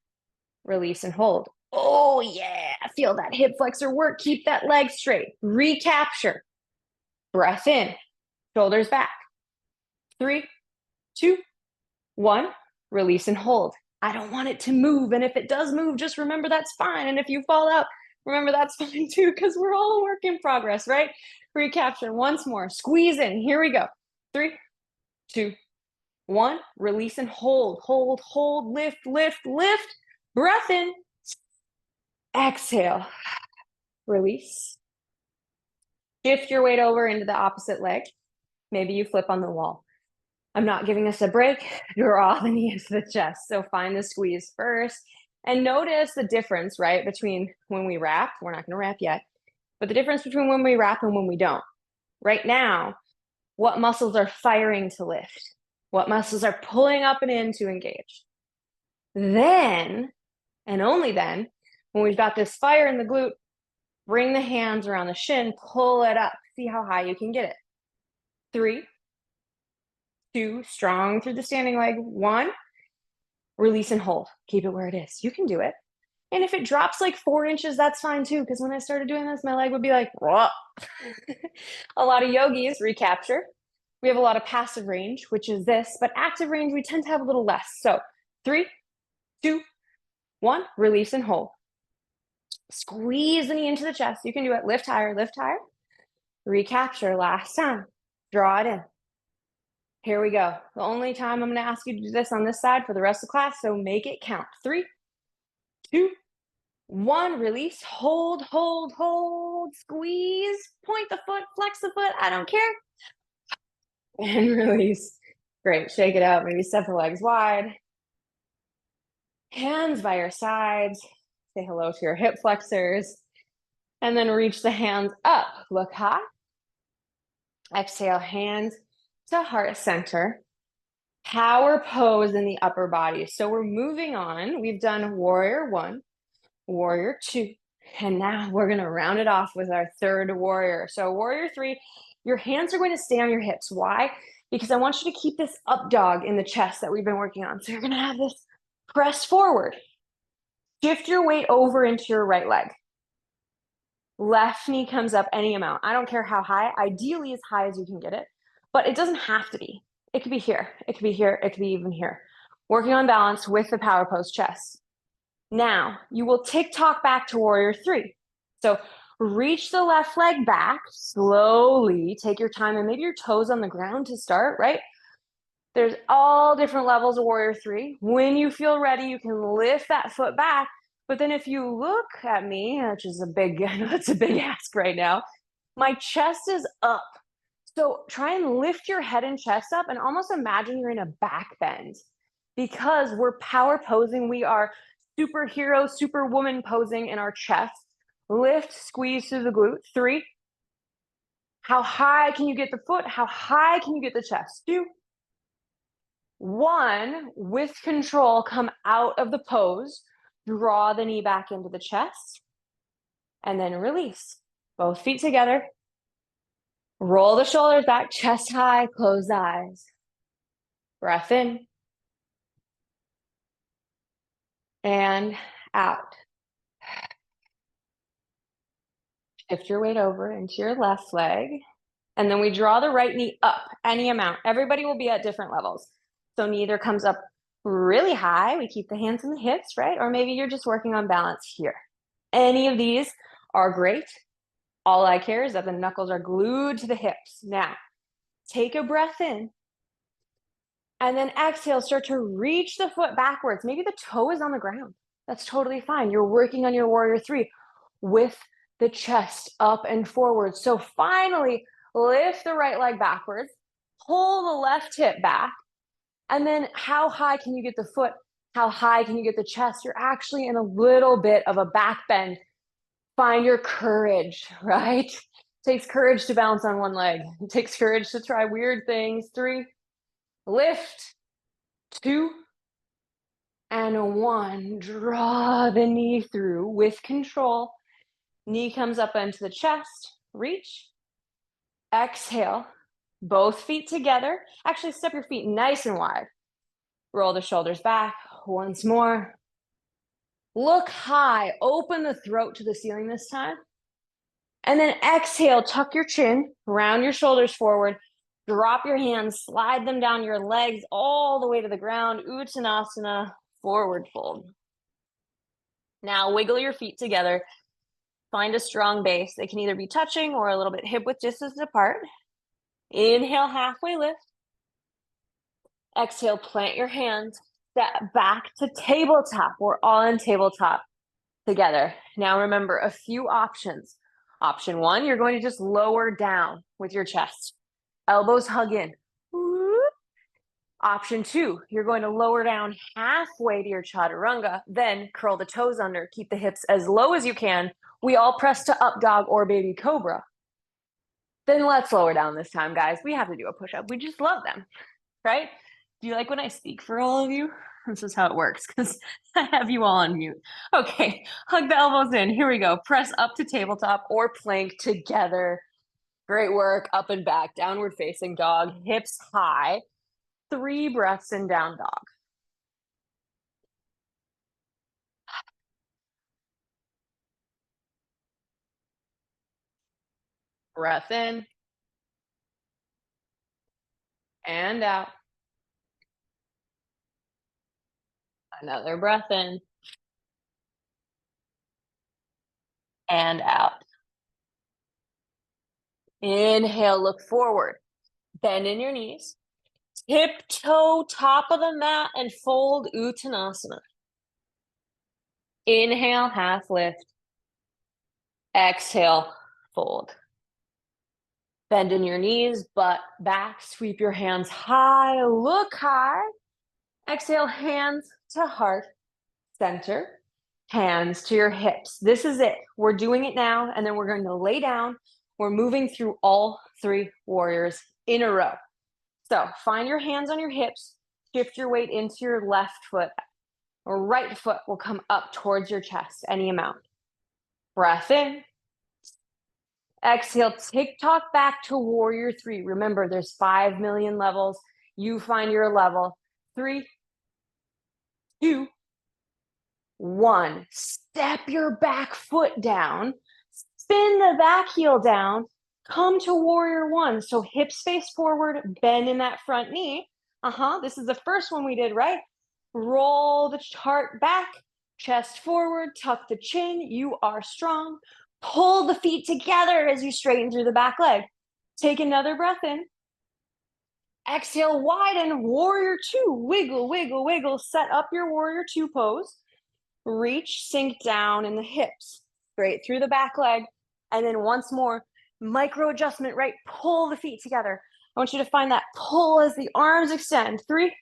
Release and hold. Oh yeah, feel that hip flexor work. Keep that leg straight. Recapture. Breath in. Shoulders back. 3, 2, 1. Release and hold. I don't want it to move. And if it does move, just remember that's fine. And if you fall out, remember that's fine too, because we're all a work in progress, right? Recapture once more. Squeeze in. Here we go. 3, 2, 1. Release and hold. Hold, hold. Lift, lift, lift. Breath in. Exhale. Release. Shift your weight over into the opposite leg. Maybe you flip on the wall. I'm not giving us a break. Draw the knee into the chest. So find the squeeze first. And notice the difference, right, between when we wrap, we're not going to wrap yet, but the difference between when we wrap and when we don't. Right now, what muscles are firing to lift? What muscles are pulling up and in to engage? Then, and only then, when we've got this fire in the glute, bring the hands around the shin, pull it up. See how high you can get it. 3, 2, strong through the standing leg. 1, release and hold. Keep it where it is. You can do it. And if it drops like 4 inches, that's fine too, because when I started doing this, my leg would be like, whoa. A lot of yogis recapture. We have a lot of passive range, which is this, but active range, we tend to have a little less. So 3, 2, 1, release and hold. Squeeze the knee into the chest. You can do it. Lift higher, lift higher. Recapture last time. Draw it in. Here we go. The only time I'm going to ask you to do this on this side for the rest of the class, so make it count. 3, 2, 1, release, hold, hold, hold, squeeze, point the foot, flex the foot, I don't care. And release. Great. Shake it out. Maybe step the legs wide. Hands by your sides. Say hello to your hip flexors. And then reach the hands up. Look high. Exhale, hands to heart center. Power pose in the upper body. So we're moving on. We've done warrior one, warrior two, and now we're going to round it off with our third warrior. So warrior three, your hands are going to stay on your hips. Why? Because I want you to keep this up dog in the chest that we've been working on. So you're going to have this press forward. Shift your weight over into your right leg. Left knee comes up any amount. I don't care how high, ideally as high as you can get it, but it doesn't have to be. It could be here, it could be here, it could be even here. Working on balance with the power pose chest. Now, you will tick-tock back to warrior three. So reach the left leg back, slowly take your time, and maybe your toes on the ground to start, right? There's all different levels of warrior three. When you feel ready, you can lift that foot back. But then if you look at me, which is I know it's a big ask right now, my chest is up. So try and lift your head and chest up and almost imagine you're in a back bend because we're power posing. We are superhero, superwoman posing in our chest. Lift, squeeze through the glute. 3. How high can you get the foot? How high can you get the chest? 2. 1, with control, come out of the pose. Draw the knee back into the chest. And then release. Both feet together. Roll the shoulders back, chest high, close the eyes. Breath in. And out. Shift your weight over into your left leg. And then we draw the right knee up any amount. Everybody will be at different levels. So neither comes up really high. We keep the hands in the hips, right? Or maybe you're just working on balance here. Any of these are great. All I care is that the knuckles are glued to the hips. Now, take a breath in. And then exhale, start to reach the foot backwards. Maybe the toe is on the ground. That's totally fine. You're working on your warrior three with the chest up and forward. So finally, lift the right leg backwards, pull the left hip back, and then how high can you get the foot? How high can you get the chest? You're actually in a little bit of a back bend. Find your courage, right? It takes courage to balance on one leg. It takes courage to try weird things. 3, lift. 2, and 1. Draw the knee through with control. Knee comes up into the chest. Reach. Exhale. Both feet together. Actually, step your feet nice and wide. Roll the shoulders back. Once more. Look high. Open the throat to the ceiling this time. And then exhale. Tuck your chin. Round your shoulders forward. Drop your hands. Slide them down your legs all the way to the ground. Uttanasana. Forward fold. Now wiggle your feet together. Find a strong base. They can either be touching or a little bit hip width distance apart. Inhale, halfway lift. Exhale, plant your hands. Step back to tabletop. We're all in tabletop together. Now remember, a few options. Option 1, you're going to just lower down with your chest. Elbows hug in. Option 2, you're going to lower down halfway to your chaturanga, then curl the toes under, keep the hips as low as you can. We all press to up dog or baby cobra. Then let's lower down this time, guys. We have to do a push-up. We just love them, right? Do you like when I speak for all of you? This is how it works because I have you all on mute. Okay, hug the elbows in. Here we go. Press up to tabletop or plank together. Great work. Up and back, downward facing dog, hips high. 3 breaths in down dog. Breath in. And out. Another breath in. And out. Inhale, look forward. Bend in your knees. Tiptoe top of the mat and fold Uttanasana. Inhale, half lift. Exhale, fold. Bend in your knees, butt back, sweep your hands high, look high. Exhale, hands to heart, center, hands to your hips. This is it. We're doing it now, and then we're going to lay down. We're moving through all three warriors in a row. So find your hands on your hips, shift your weight into your left foot, or right foot will come up towards your chest, any amount. Breath in. Exhale, tick-tock back to warrior three. Remember, there's 5 million levels. You find your level. 3, 2, 1. Step your back foot down. Spin the back heel down. Come to warrior one. So hips face forward, bend in that front knee. This is the first one we did, right? Roll the heart back, chest forward, tuck the chin. You are strong. Pull the feet together as you straighten through the back leg. Take another breath in. Exhale, widen, warrior two. Wiggle, wiggle, wiggle. Set up your warrior two pose. Reach, sink down in the hips, straight through the back leg. And then once more, micro adjustment, right? Pull the feet together. I want you to find that pull as the arms extend. 3,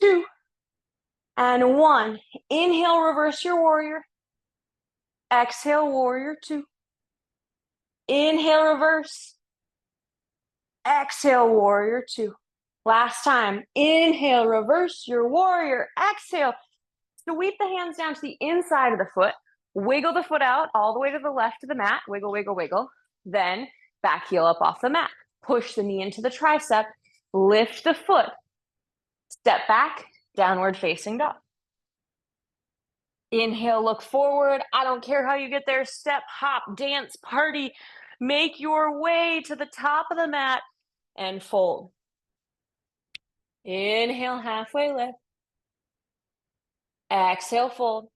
2, and 1. Inhale, reverse your warrior. Exhale, warrior two. Inhale, reverse. Exhale, warrior two. Last time. Inhale, reverse your warrior. Exhale. Sweep the hands down to the inside of the foot. Wiggle the foot out all the way to the left of the mat. Wiggle, wiggle, wiggle. Then back heel up off the mat. Push the knee into the tricep. Lift the foot. Step back, downward facing dog. Inhale, look forward. I don't care how you get there. Step, hop, dance, party. Make your way to the top of the mat and fold. Inhale, halfway lift. Exhale, fold.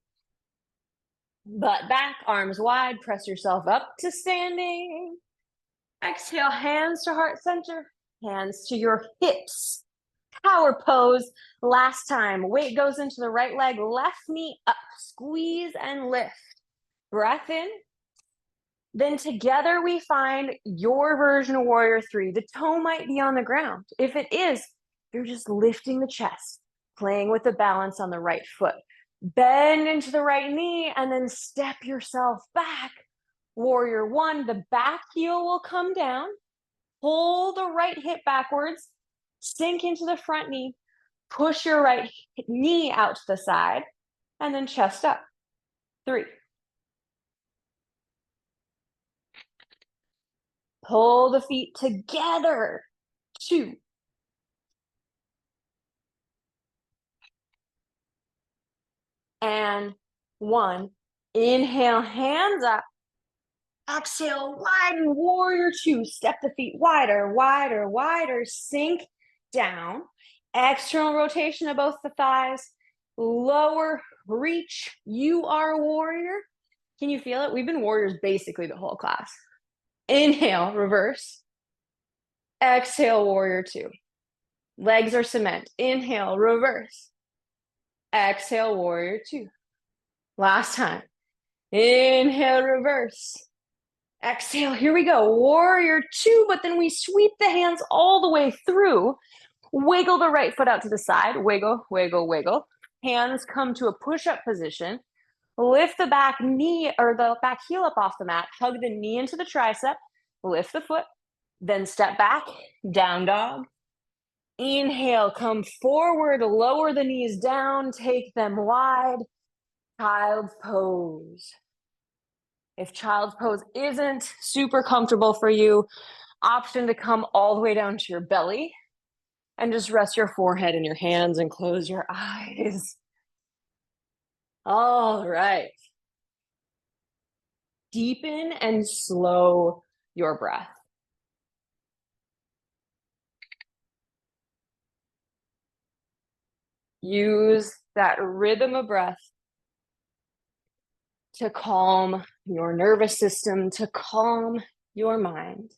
Butt back, arms wide. Press yourself up to standing. Exhale, hands to heart center. Hands to your hips. Power pose. Last time. Weight goes into the right leg. Left knee up. Squeeze and lift. Breath in. Then together we find your version of warrior three. The toe might be on the ground. If it is, you're just lifting the chest, playing with the balance on the right foot. Bend into the right knee and then step yourself back. Warrior one, the back heel will come down. Pull the right hip backwards, sink into the front knee, push your right knee out to the side, and then chest up. 3. Pull the feet together. 2. And 1. Inhale, hands up. Exhale, widen, warrior two. Step the feet wider, wider, wider. Sink down. External rotation of both the thighs. Lower, reach. You are a warrior. Can you feel it? We've been warriors basically the whole class. Inhale, reverse. Exhale, warrior two. Legs are cement. Inhale, reverse. Exhale, warrior two. Last time. Inhale, reverse. Exhale, here we go. Warrior two, but then we sweep the hands all the way through. Wiggle the right foot out to the side. Wiggle, wiggle, wiggle. Hands come to a push-up position. Lift the back knee or the back heel up off the mat. Hug the knee into the tricep. Lift the foot. Then step back, down dog. Inhale, come forward, lower the knees down, take them wide. Child's pose. If child's pose isn't super comfortable for you, option to come all the way down to your belly and just rest your forehead in your hands and close your eyes. All right. Deepen and slow your breath. Use that rhythm of breath to calm your nervous system, to calm your mind.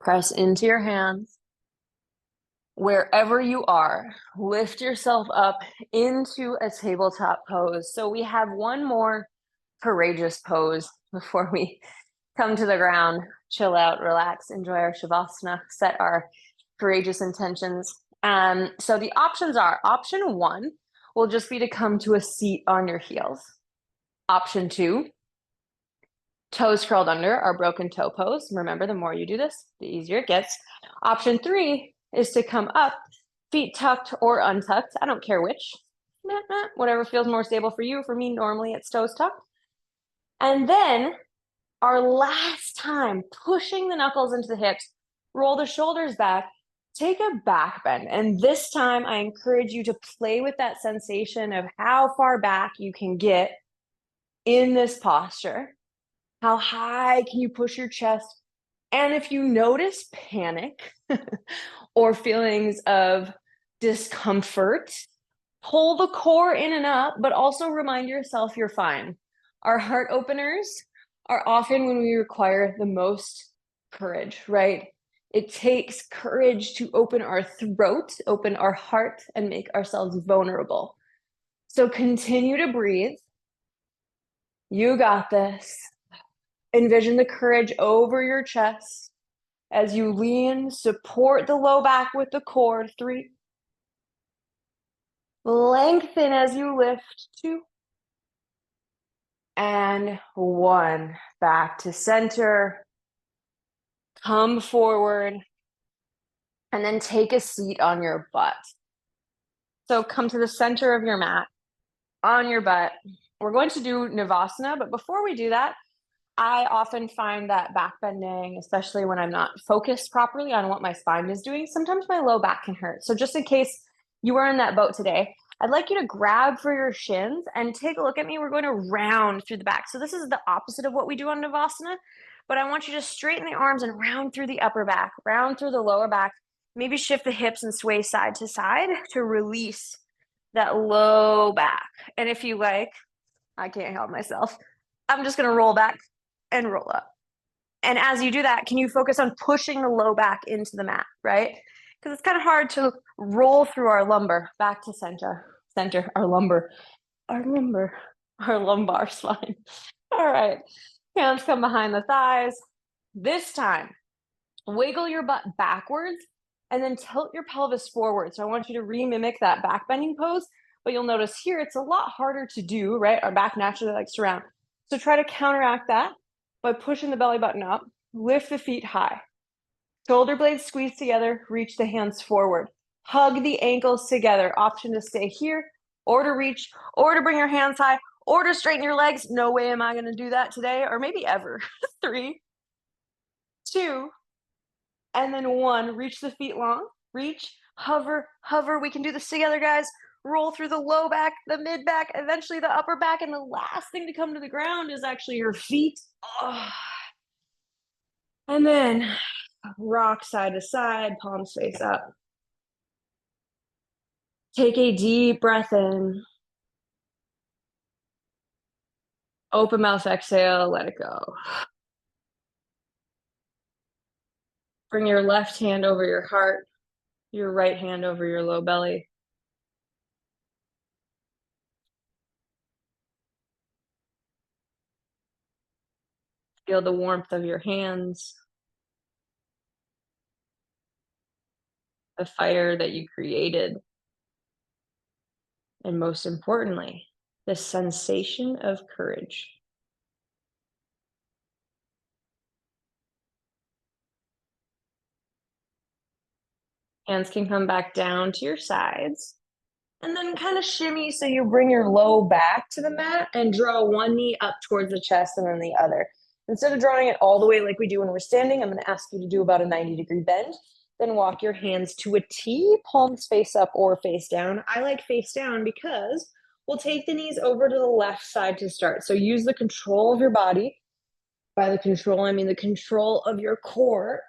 Press into your hands. Wherever you are, lift yourself up into a tabletop pose. So we have one more courageous pose before we come to the ground, chill out, relax, enjoy our Shavasana, set our courageous intentions. So the options are, option 1 will just be to come to a seat on your heels. Option 2, toes curled under, our broken toe pose. Remember, the more you do this, the easier it gets. Option 3 is to come up, feet tucked or untucked. I don't care which. Whatever feels more stable for you. For me, normally it's toes tucked. And then our last time, pushing the knuckles into the hips, roll the shoulders back, take a back bend. And this time I encourage you to play with that sensation of how far back you can get in this posture. How high can you push your chest? And if you notice panic or feelings of discomfort, pull the core in and up, but also remind yourself you're fine. Our heart openers are often when we require the most courage, right? It takes courage to open our throat, open our heart, and make ourselves vulnerable. So continue to breathe. You got this. Envision the courage over your chest as you lean, support the low back with the core. 3. Lengthen as you lift. 2. And 1. Back to center. Come forward. And then take a seat on your butt. So come to the center of your mat, on your butt. We're going to do Navasana, but before we do that, I often find that back bending, especially when I'm not focused properly on what my spine is doing, sometimes my low back can hurt. So just in case you were in that boat today, I'd like you to grab for your shins and take a look at me. We're going to round through the back. So this is the opposite of what we do on Navasana, but I want you to straighten the arms and round through the upper back, round through the lower back, maybe shift the hips and sway side to side to release that low back. And if you like, I can't help myself, I'm just going to roll back and roll up. And as you do that, can you focus on pushing the low back into the mat, right? Because it's kind of hard to roll through our lumbar back to our lumbar spine. All right, hands come behind the thighs. This time, wiggle your butt backwards and then tilt your pelvis forward. So I want you to re-mimic that back bending pose, but you'll notice here it's a lot harder to do, right? Our back naturally likes to round. So try to counteract that by pushing the belly button up, lift the feet high. Shoulder blades squeeze together, reach the hands forward. Hug the ankles together. Option to stay here, or to reach, or to bring your hands high, or to straighten your legs. No way am I gonna do that today, or maybe ever. 3, 2, and then 1. Reach the feet long, reach, hover, hover. We can do this together, guys. Roll through the low back, the mid back, eventually the upper back, and the last thing to come to the ground is actually your feet. Oh. And then rock side to side, palms face up. Take a deep breath in. Open mouth exhale, let it go. Bring your left hand over your heart, your right hand over your low belly. Feel the warmth of your hands, the fire that you created, and most importantly, the sensation of courage. Hands can come back down to your sides. And then kind of shimmy so you bring your low back to the mat and draw one knee up towards the chest and then the other. Instead of drawing it all the way like we do when we're standing, I'm going to ask you to do about a 90-degree bend. Then walk your hands to a T, palms face up or face down. I like face down because we'll take the knees over to the left side to start. So use the control of your body. By the control, I mean the control of your core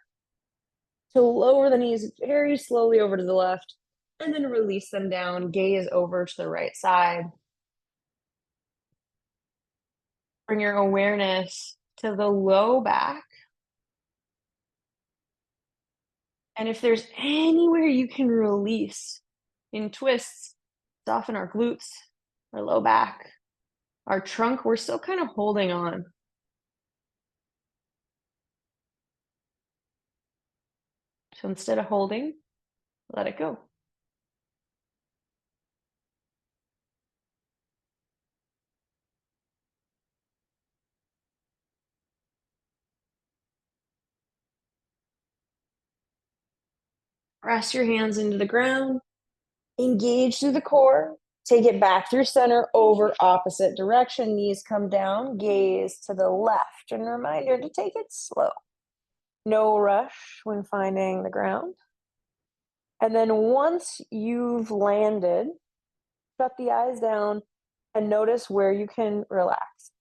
to lower the knees very slowly over to the left. And then release them down, gaze over to the right side. Bring your awareness to the low back. And if there's anywhere you can release in twists, soften our glutes, our low back, our trunk, we're still kind of holding on. So instead of holding, let it go. Press your hands into the ground, engage through the core, take it back through center over opposite direction. Knees come down, gaze to the left. And reminder to take it slow. No rush when finding the ground. And then once you've landed, shut the eyes down and notice where you can relax.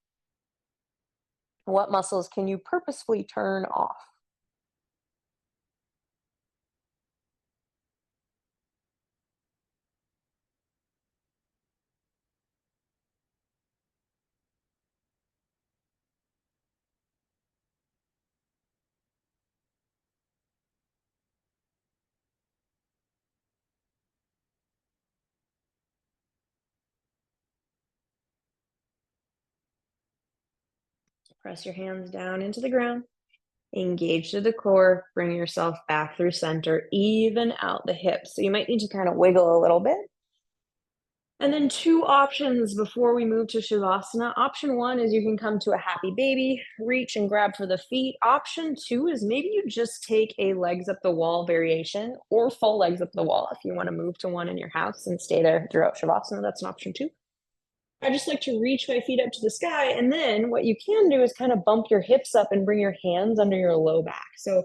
What muscles can you purposefully turn off? Press your hands down into the ground. Engage to the core, bring yourself back through center, even out the hips. So you might need to kind of wiggle a little bit. And then two options before we move to Shavasana. Option one is you can come to a happy baby, reach and grab for the feet. Option two is maybe you just take a legs up the wall variation or full legs up the wall if you want to move to one in your house and stay there throughout Shavasana. That's an option two. I just like to reach my feet up to the sky. And then what you can do is kind of bump your hips up and bring your hands under your low back. So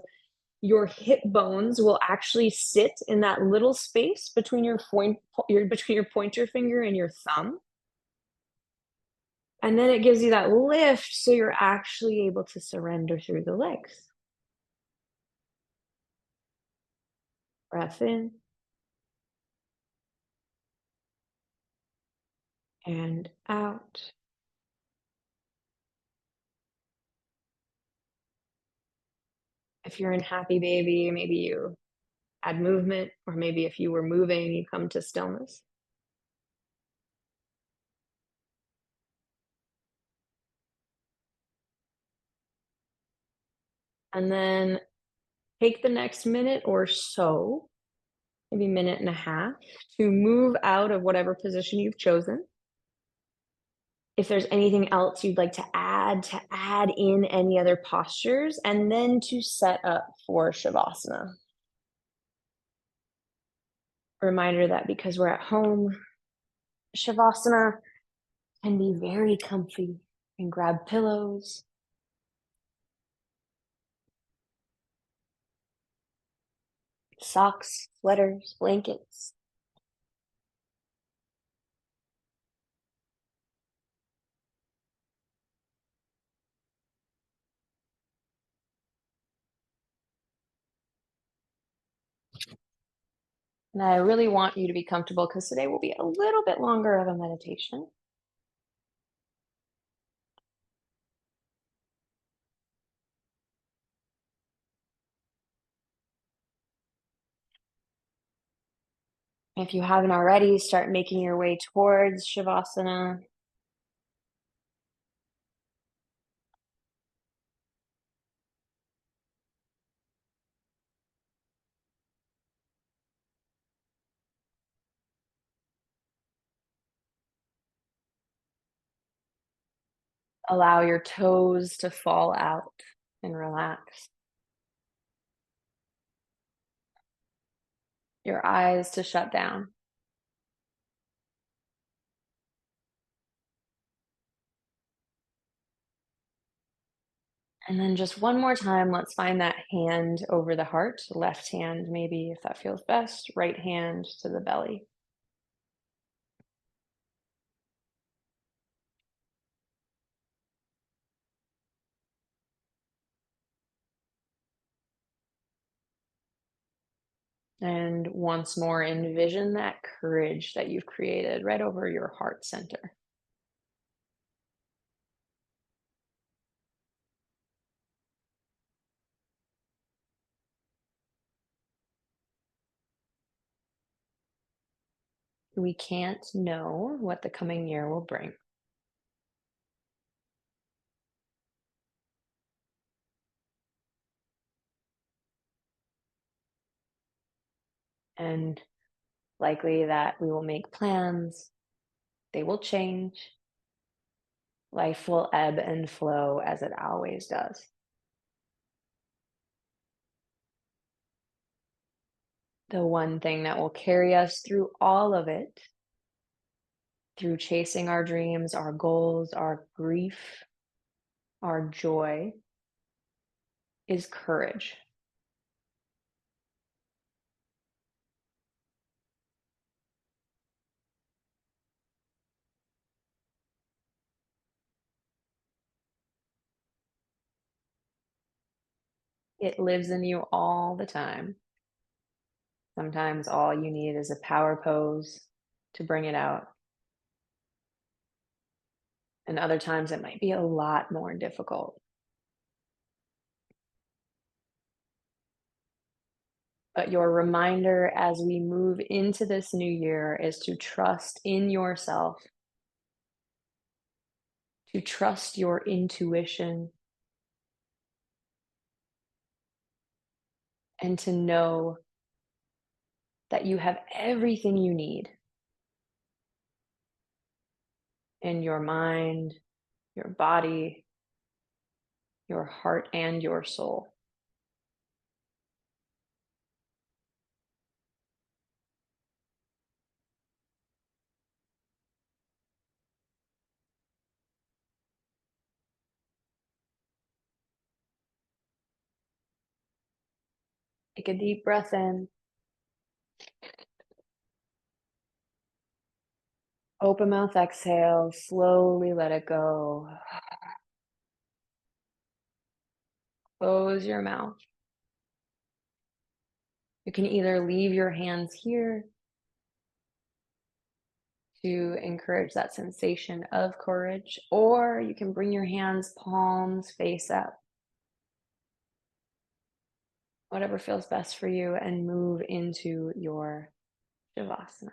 your hip bones will actually sit in that little space between between your pointer finger and your thumb. And then it gives you that lift so you're actually able to surrender through the legs. Breath in and out. If you're in happy baby, maybe you add movement, or maybe if you were moving, you come to stillness. And then take the next minute or so, maybe minute and a half, to move out of whatever position you've chosen. If there's anything else you'd like to add in any other postures, and then to set up for Shavasana. Reminder that because we're at home, Shavasana can be very comfy. And grab pillows, socks, sweaters, blankets. And I really want you to be comfortable because today will be a little bit longer of a meditation. If you haven't already, start making your way towards Shavasana. Allow your toes to fall out and relax. Your eyes to shut down. And then just one more time, let's find that hand over the heart. Left hand, maybe if that feels best. Right hand to the belly. And once more, envision that courage that you've created right over your heart center. We can't know what the coming year will bring. And likely that we will make plans, they will change, life will ebb and flow as it always does. The one thing that will carry us through all of it, through chasing our dreams, our goals, our grief, our joy, is courage. It lives in you all the time. Sometimes all you need is a power pose to bring it out. And other times it might be a lot more difficult. But your reminder as we move into this new year is to trust in yourself, to trust your intuition, and to know that you have everything you need in your mind, your body, your heart, and your soul. Take a deep breath in, open mouth exhale, slowly let it go. Close your mouth. You can either leave your hands here to encourage that sensation of courage, or you can bring your hands palms face up, whatever feels best for you, and move into your Shavasana.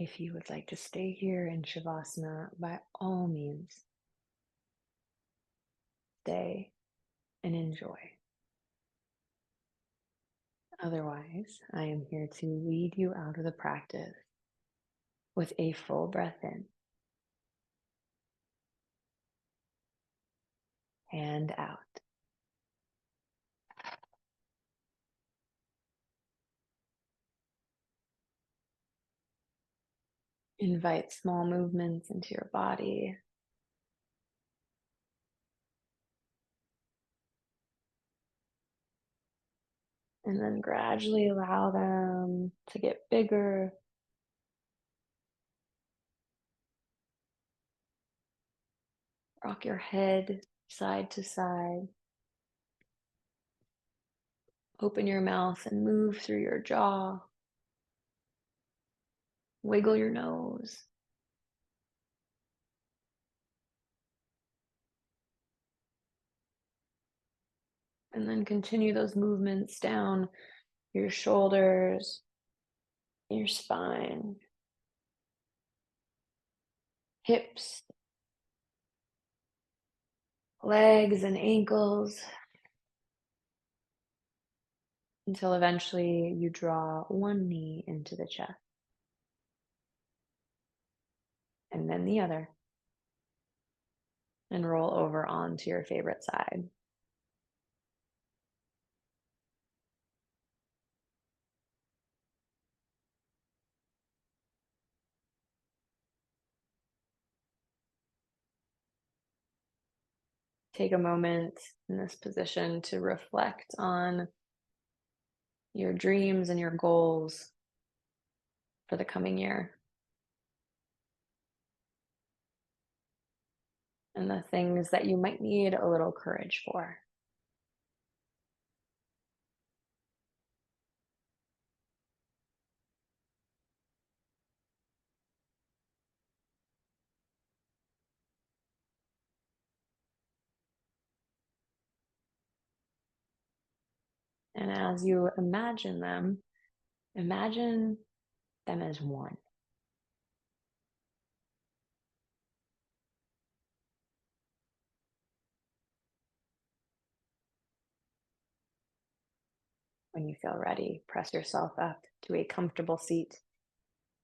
If you would like to stay here in Shavasana, by all means, stay and enjoy. Otherwise, I am here to lead you out of the practice with a full breath in and out. Invite small movements into your body. And then gradually allow them to get bigger. Rock your head side to side. Open your mouth and move through your jaw. Wiggle your nose. And then continue those movements down your shoulders, your spine, hips, legs, and ankles until eventually you draw one knee into the chest and then the other, and roll over onto your favorite side. Take a moment in this position to reflect on your dreams and your goals for the coming year and the things that you might need a little courage for. And as you imagine them as one. When you feel ready, press yourself up to a comfortable seat,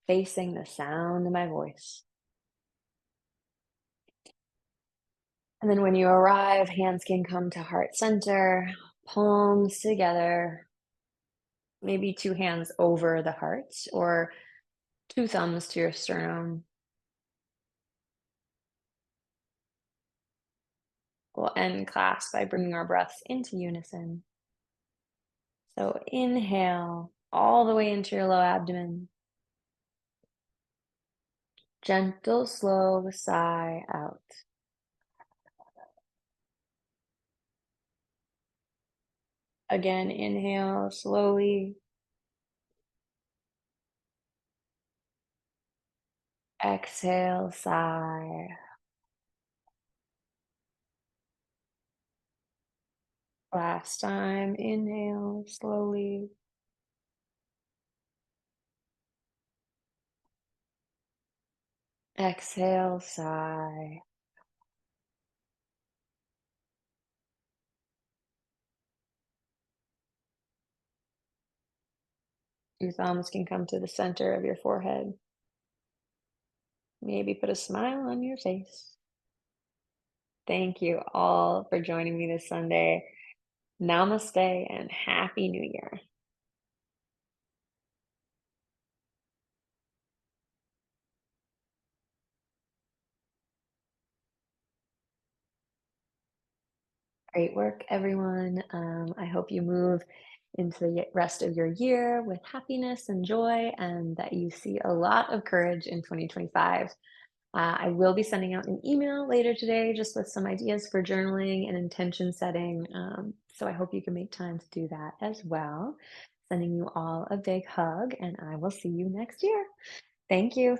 facing the sound of my voice. And then when you arrive, hands can come to heart center, palms together, maybe two hands over the heart or two thumbs to your sternum. We'll end class by bringing our breaths into unison. So inhale all the way into your low abdomen. Gentle, slow sigh out. Again, inhale slowly. Exhale, sigh. Last time, inhale slowly. Exhale, sigh. Your thumbs can come to the center of your forehead. Maybe put a smile on your face. Thank you all for joining me this Sunday. Namaste and Happy New Year. Great work, everyone. I hope you move into the rest of your year with happiness and joy, and that you see a lot of courage in 2025. I will be sending out an email later today just with some ideas for journaling and intention setting. So I hope you can make time to do that as well. Sending you all a big hug, and I will see you next year. Thank you.